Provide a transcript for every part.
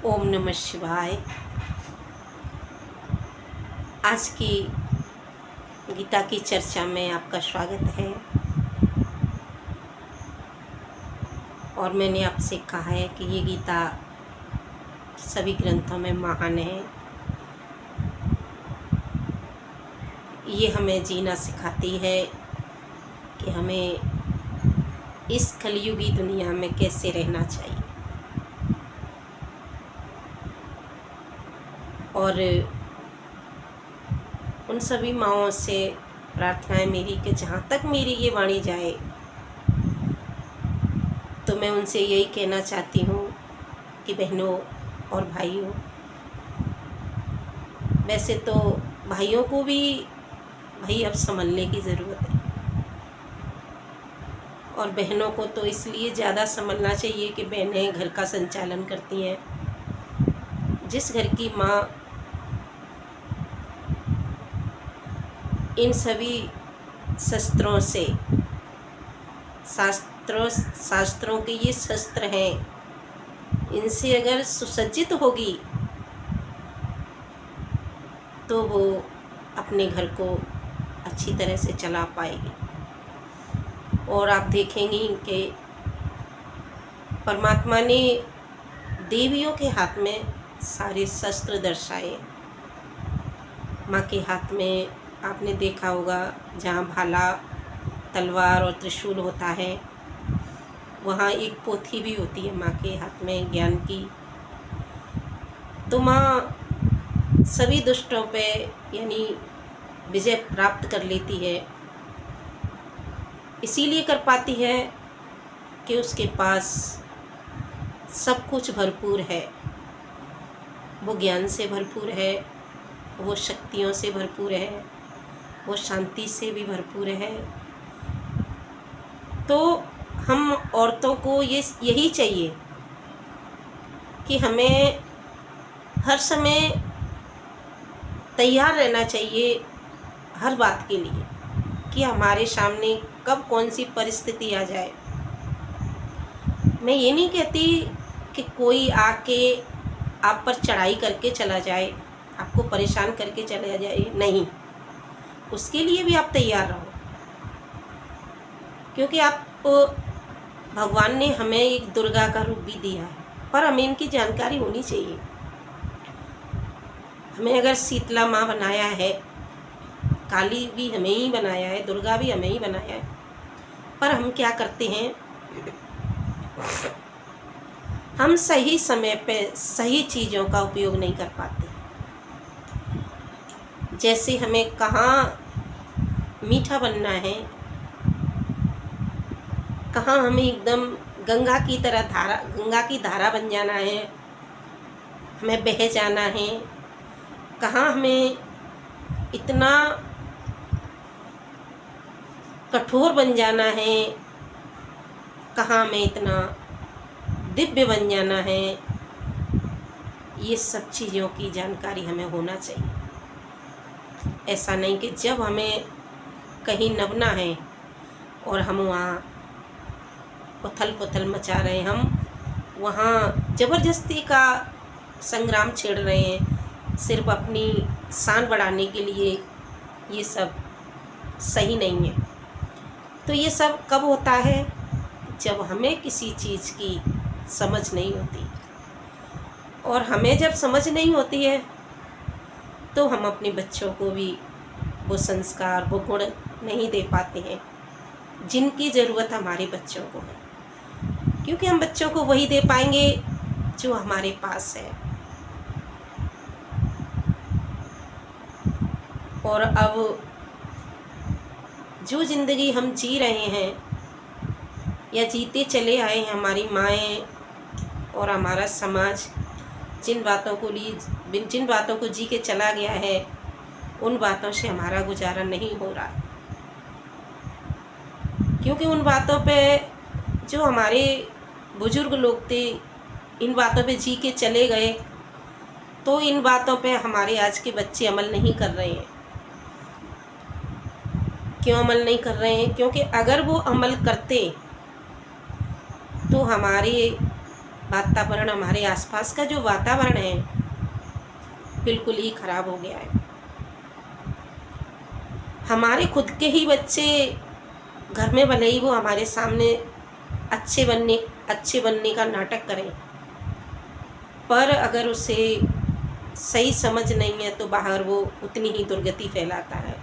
ओम नमः शिवाय। आज की गीता की चर्चा में आपका स्वागत है। और मैंने आपसे कहा है कि ये गीता सभी ग्रंथों में महान है। ये हमें जीना सिखाती है कि हमें इस कलयुगी दुनिया में कैसे रहना चाहिए। और उन सभी माँओं से प्रार्थना है मेरी कि जहाँ तक मेरी ये वाणी जाए तो मैं उनसे यही कहना चाहती हूँ कि बहनों और भाइयों, वैसे तो भाइयों को भी भाई अब संभलने की ज़रूरत है, और बहनों को तो इसलिए ज़्यादा संभलना चाहिए कि बहनें घर का संचालन करती हैं। जिस घर की माँ इन सभी शस्त्रों से, शास्त्रों के ये शस्त्र हैं, इनसे अगर सुसज्जित होगी तो वो अपने घर को अच्छी तरह से चला पाएगी। और आप देखेंगी कि परमात्मा ने देवियों के हाथ में सारे शस्त्र दर्शाए। माँ के हाथ में आपने देखा होगा जहाँ भाला, तलवार और त्रिशूल होता है, वहाँ एक पोथी भी होती है माँ के हाथ में ज्ञान की। तो माँ सभी दुष्टों पे यानी विजय प्राप्त कर लेती है। इसीलिए कर पाती है कि उसके पास सब कुछ भरपूर है। वो ज्ञान से भरपूर है, वो शक्तियों से भरपूर है, वो शांति से भी भरपूर है। तो हम औरतों को यही चाहिए कि हमें हर समय तैयार रहना चाहिए हर बात के लिए, कि हमारे सामने कब कौन सी परिस्थिति आ जाए। मैं ये नहीं कहती कि कोई आके आप पर चढ़ाई करके चला जाए, आपको परेशान करके चला जाए, नहीं, उसके लिए भी आप तैयार रहो। क्योंकि आप भगवान ने हमें एक दुर्गा का रूप भी दिया है, पर हमें इनकी जानकारी होनी चाहिए। हमें अगर शीतला माँ बनाया है, काली भी हमें ही बनाया है, दुर्गा भी हमें ही बनाया है, पर हम क्या करते हैं, हम सही समय पे सही चीज़ों का उपयोग नहीं कर पाते। जैसे हमें कहाँ मीठा बनना है, कहाँ हमें एकदम गंगा की धारा बन जाना है, हमें बह जाना है, कहाँ हमें इतना कठोर बन जाना है, कहाँ हमें इतना दिव्य बन जाना है, ये सब चीज़ों की जानकारी हमें होना चाहिए। ऐसा नहीं कि जब हमें कहीं नभना है और हम वहाँ उथल पुथल मचा रहे हैं, हम वहाँ ज़बरदस्ती का संग्राम छेड़ रहे हैं सिर्फ अपनी शान बढ़ाने के लिए। ये सब सही नहीं है। तो ये सब कब होता है, जब हमें किसी चीज़ की समझ नहीं होती। और हमें जब समझ नहीं होती है तो हम अपने बच्चों को भी वो संस्कार, वो गुण नहीं दे पाते हैं जिनकी ज़रूरत हमारे बच्चों को है। क्योंकि हम बच्चों को वही दे पाएंगे जो हमारे पास है। और अब जो ज़िंदगी हम जी रहे हैं या जीते चले आए हैं, हमारी माएँ और हमारा समाज जिन बातों को जी के चला गया है, उन बातों से हमारा गुजारा नहीं हो रहा। क्योंकि उन बातों पे जो हमारे बुजुर्ग लोग थे, इन बातों पे जी के चले गए, तो इन बातों पे हमारे आज के बच्चे अमल नहीं कर रहे हैं। क्यों अमल नहीं कर रहे हैं? क्योंकि अगर वो अमल करते तो हमारे वातावरण, हमारे आसपास का जो वातावरण है बिल्कुल ही खराब हो गया है। हमारे खुद के ही बच्चे घर में भले ही वो हमारे सामने अच्छे बनने का नाटक करें, पर अगर उसे सही समझ नहीं है तो बाहर वो उतनी ही दुर्गति फैलाता है।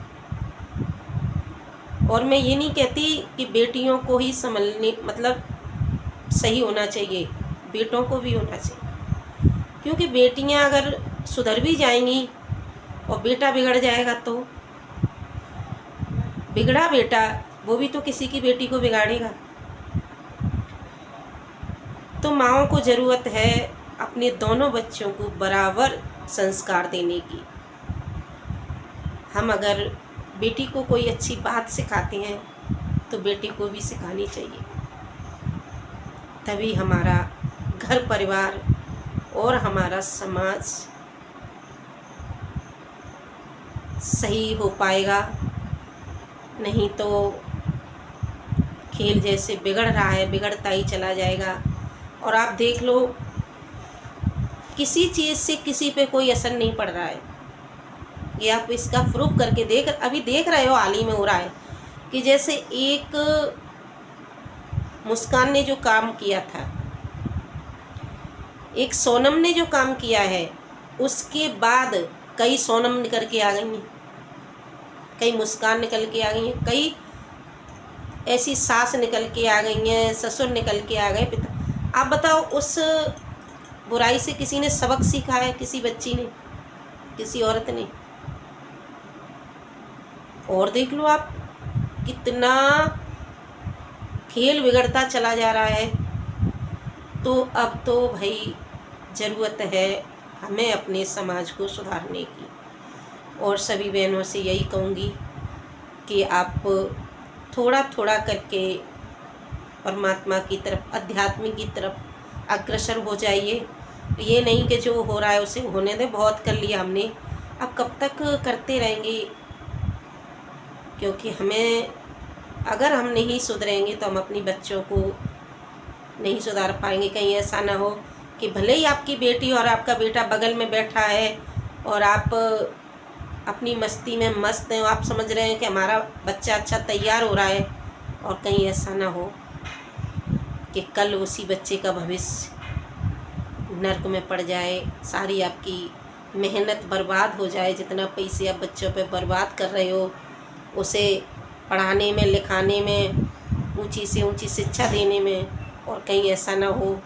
और मैं ये नहीं कहती कि बेटियों को ही संभलने मतलब सही होना चाहिए, बेटों को भी होना चाहिए, क्योंकि बेटियां अगर सुधर भी जाएंगी और बेटा बिगड़ जाएगा तो बिगड़ा बेटा वो भी तो किसी की बेटी को बिगाड़ेगा। तो माँओं को ज़रूरत है अपने दोनों बच्चों को बराबर संस्कार देने की। हम अगर बेटी को कोई अच्छी बात सिखाते हैं तो बेटी को भी सिखानी चाहिए, तभी हमारा घर परिवार और हमारा समाज सही हो पाएगा। नहीं तो खेल जैसे बिगड़ रहा है, बिगड़ता ही चला जाएगा। और आप देख लो, किसी चीज़ से किसी पे कोई असर नहीं पड़ रहा है। ये आप इसका प्रूफ करके अभी देख रहे हो, हाल ही में हो रहा है कि जैसे एक मुस्कान ने जो काम किया था, एक सोनम ने जो काम किया है, उसके बाद कई सोनम निकल के आ गई हैं, कई मुस्कान निकल के आ गई हैं, कई ऐसी सास निकल के आ गई हैं, ससुर निकल के आ गए, पिता। आप बताओ, उस बुराई से किसी ने सबक सीखा है? किसी बच्ची ने, किसी औरत ने? और देख लो आप, कितना खेल बिगड़ता चला जा रहा है। तो अब तो भाई ज़रूरत है हमें अपने समाज को सुधारने की। और सभी बहनों से यही कहूँगी कि आप थोड़ा थोड़ा करके परमात्मा की तरफ, अध्यात्म की तरफ अग्रसर हो जाइए। ये नहीं कि जो हो रहा है उसे होने दें, बहुत कर लिया हमने, अब कब तक करते रहेंगे? क्योंकि हमें, अगर हम नहीं सुधरेंगे तो हम अपनी बच्चों को नहीं सुधार पाएंगे। कहीं ऐसा ना हो कि भले ही आपकी बेटी और आपका बेटा बगल में बैठा है और आप अपनी मस्ती में मस्त हैं, आप समझ रहे हैं कि हमारा बच्चा अच्छा तैयार हो रहा है, और कहीं ऐसा ना हो कि कल उसी बच्चे का भविष्य नर्क में पड़ जाए, सारी आपकी मेहनत बर्बाद हो जाए। जितना पैसे आप बच्चों पे बर्बाद कर रहे हो, उसे पढ़ाने में, लिखाने में, ऊंची से ऊंची शिक्षा देने में, और कहीं ऐसा ना हो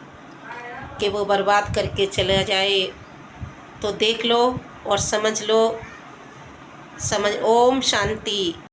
कि वो बर्बाद करके चला जाए। तो देख लो और समझ लो। ओम शांति।